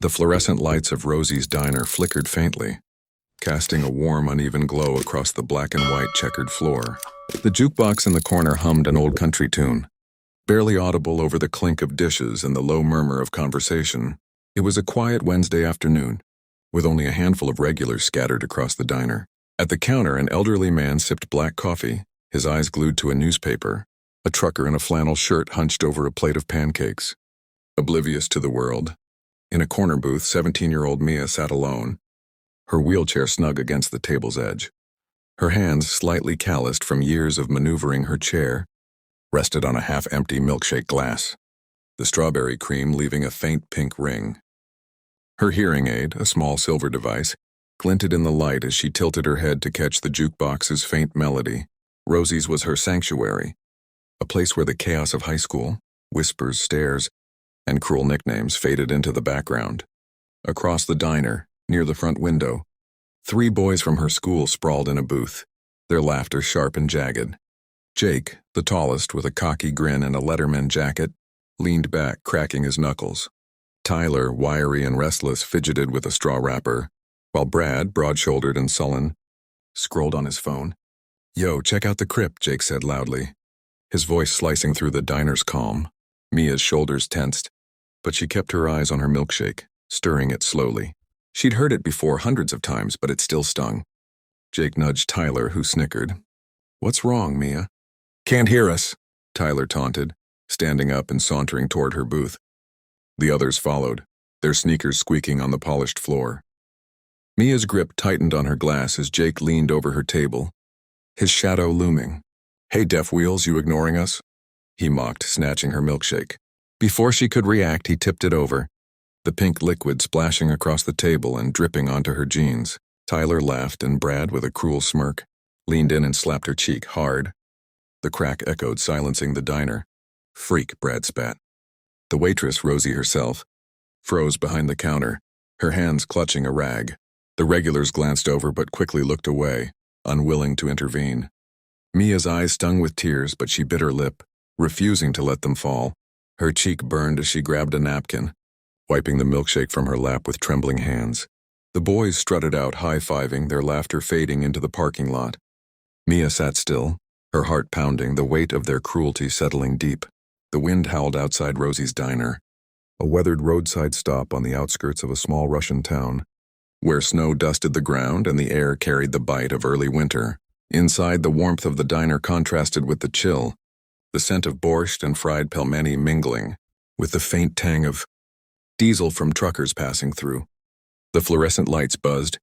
The fluorescent lights of Rosie's diner flickered faintly, casting a warm, uneven glow across the black and white checkered floor. The jukebox in the corner hummed an old country tune, barely audible over the clink of dishes and the low murmur of conversation. It was a quiet Wednesday afternoon, with only a handful of regulars scattered across the diner. At the counter, an elderly man sipped black coffee, his eyes glued to a newspaper. A trucker in a flannel shirt hunched over a plate of pancakes, oblivious to the world. In a corner booth, 17-year-old Mia sat alone, her wheelchair snug against the table's edge. Her hands, slightly calloused from years of maneuvering her chair, rested on a half-empty milkshake glass, the strawberry cream leaving a faint pink ring. Her hearing aid, a small silver device, glinted in the light as she tilted her head to catch the jukebox's faint melody. Rosie's was her sanctuary, a place where the chaos of high school, whispers, stares, and cruel nicknames faded into the background. Across the diner, near the front window, 3 boys from her school sprawled in a booth, their laughter sharp and jagged. Jake, the tallest with a cocky grin and a Letterman jacket, leaned back, cracking his knuckles. Tyler, wiry and restless, fidgeted with a straw wrapper, while Brad, broad-shouldered and sullen, scrolled on his phone. "Yo, check out the crip," Jake said loudly, his voice slicing through the diner's calm. Mia's shoulders tensed, but she kept her eyes on her milkshake, stirring it slowly. She'd heard it before hundreds of times, but it still stung. Jake nudged Tyler, who snickered. "What's wrong, Mia?" "Can't hear us," Tyler taunted, standing up and sauntering toward her booth. The others followed, their sneakers squeaking on the polished floor. Mia's grip tightened on her glass as Jake leaned over her table, his shadow looming. "Hey, deaf wheels, you ignoring us?" he mocked, snatching her milkshake. Before she could react, he tipped it over, the pink liquid splashing across the table and dripping onto her jeans. Tyler laughed, and Brad, with a cruel smirk, leaned in and slapped her cheek hard. The crack echoed, silencing the diner. "Freak," Brad spat. The waitress, Rosie herself, froze behind the counter, her hands clutching a rag. The regulars glanced over but quickly looked away, unwilling to intervene. Mia's eyes stung with tears, but she bit her lip, refusing to let them fall. Her cheek burned as she grabbed a napkin, wiping the milkshake from her lap with trembling hands. The boys strutted out, high-fiving, their laughter fading into the parking lot. Mia sat still, her heart pounding, the weight of their cruelty settling deep. The wind howled outside Rosie's diner, a weathered roadside stop on the outskirts of a small Russian town, where snow dusted the ground and the air carried the bite of early winter. Inside, the warmth of the diner contrasted with the chill, the scent of borscht and fried pelmeni mingling, with the faint tang of diesel from truckers passing through. The fluorescent lights buzzed,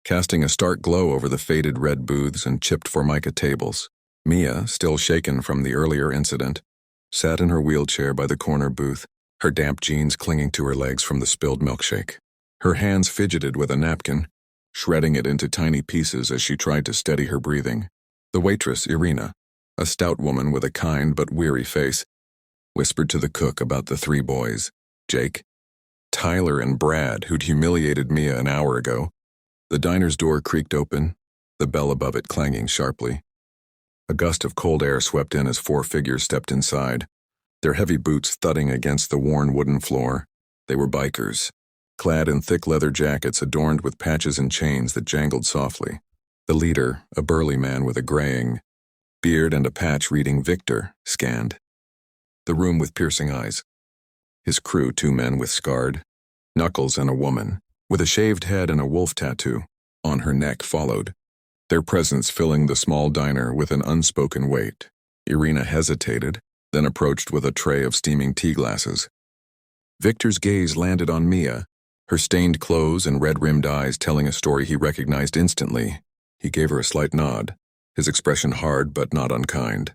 casting a stark glow over the faded red booths and chipped formica tables. Mia, still shaken from the earlier incident, sat in her wheelchair by the corner booth, her damp jeans clinging to her legs from the spilled milkshake. Her hands fidgeted with a napkin, shredding it into tiny pieces as she tried to steady her breathing. The waitress, Irina, a stout woman with a kind but weary face, whispered to the cook about the 3 boys, Jake, Tyler, and Brad, who'd humiliated Mia an hour ago. The diner's door creaked open, the bell above it clanging sharply. A gust of cold air swept in as 4 figures stepped inside, their heavy boots thudding against the worn wooden floor. They were bikers, clad in thick leather jackets adorned with patches and chains that jangled softly. The leader, a burly man with a graying beard and a patch reading Victor, scanned the room with piercing eyes. His crew, 2 men with scarred knuckles and a woman, with a shaved head and a wolf tattoo on her neck, followed, their presence filling the small diner with an unspoken weight. Irina hesitated, then approached with a tray of steaming tea glasses. Victor's gaze landed on Mia, her stained clothes and red-rimmed eyes telling a story he recognized instantly. He gave her a slight nod, his expression hard but not unkind.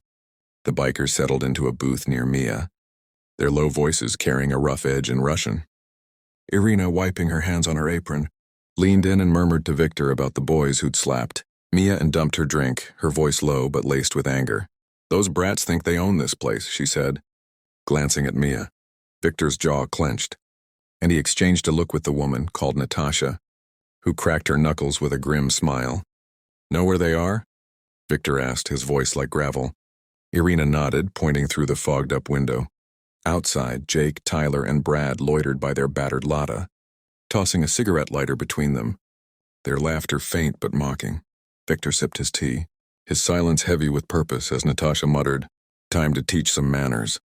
The bikers settled into a booth near Mia, their low voices carrying a rough edge in Russian. Irina, wiping her hands on her apron, leaned in and murmured to Victor about the boys who'd slapped Mia and dumped her drink, her voice low but laced with anger. "Those brats think they own this place," she said, glancing at Mia. Victor's jaw clenched, and he exchanged a look with the woman, called Natasha, who cracked her knuckles with a grim smile. "Know where they are?" Victor asked, his voice like gravel. Irina nodded, pointing through the fogged-up window. Outside, Jake, Tyler, and Brad loitered by their battered Lada, tossing a cigarette lighter between them, their laughter faint but mocking. Victor sipped his tea, his silence heavy with purpose as Natasha muttered, "Time to teach some manners."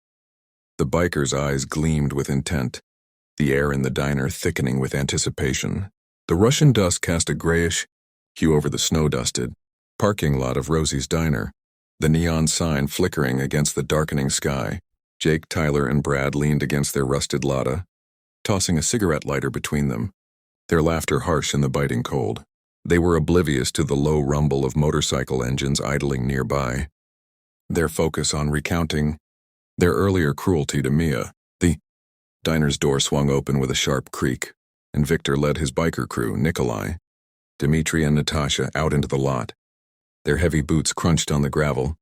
The biker's eyes gleamed with intent, the air in the diner thickening with anticipation. The Russian dusk cast a grayish hue over the snow-dusted parking lot of Rosie's diner, the neon sign flickering against the darkening sky. Jake, Tyler, and Brad leaned against their rusted Lada, tossing a cigarette lighter between them, their laughter harsh in the biting cold. They were oblivious to the low rumble of motorcycle engines idling nearby, their focus on recounting their earlier cruelty to Mia. The diner's door swung open with a sharp creak, and Victor led his biker crew, Nikolai, Dmitri, and Natasha, out into the lot. Their heavy boots crunched on the gravel,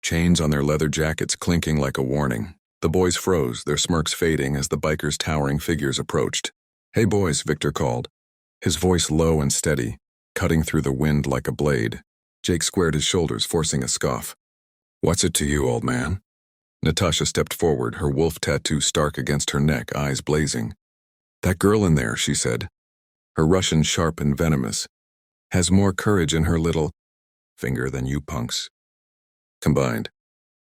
chains on their leather jackets clinking like a warning. The boys froze, their smirks fading as the bikers' towering figures approached. "Hey boys," Victor called, his voice low and steady, cutting through the wind like a blade. Jake squared his shoulders, forcing a scoff. "What's it to you, old man?" Natasha stepped forward, her wolf tattoo stark against her neck, eyes blazing. "That girl in there," she said, her Russian sharp and venomous, "has more courage in her little finger than you punks." Combined.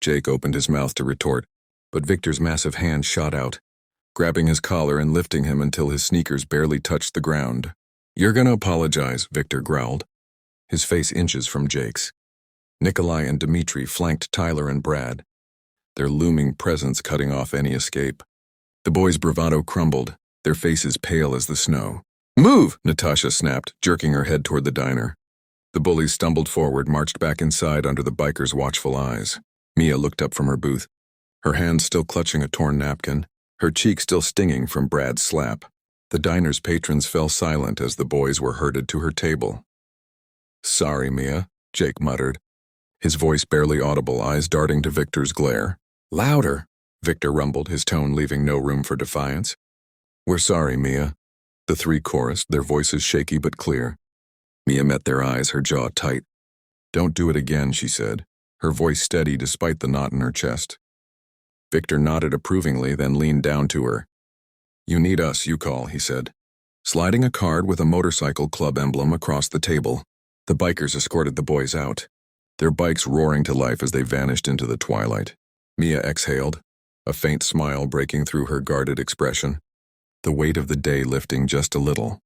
Jake opened his mouth to retort, but Victor's massive hand shot out, grabbing his collar and lifting him until his sneakers barely touched the ground. "You're gonna apologize," Victor growled, his face inches from Jake's. Nikolai and Dmitri flanked Tyler and Brad, their looming presence cutting off any escape. The boys' bravado crumbled, their faces pale as the snow. "Move!" Natasha snapped, jerking her head toward the diner. The bullies stumbled forward, marched back inside under the bikers' watchful eyes. Mia looked up from her booth, her hand still clutching a torn napkin, her cheek still stinging from Brad's slap. The diner's patrons fell silent as the boys were herded to her table. "Sorry, Mia," Jake muttered, his voice barely audible, eyes darting to Victor's glare. "Louder," Victor rumbled, his tone leaving no room for defiance. "We're sorry, Mia." The three chorused, their voices shaky but clear. Mia met their eyes, her jaw tight. "Don't do it again," she said, her voice steady despite the knot in her chest. Victor nodded approvingly, then leaned down to her. "You need us, you call," he said, sliding a card with a motorcycle club emblem across the table. The bikers escorted the boys out, their bikes roaring to life as they vanished into the twilight. Mia exhaled, a faint smile breaking through her guarded expression, the weight of the day lifting just a little.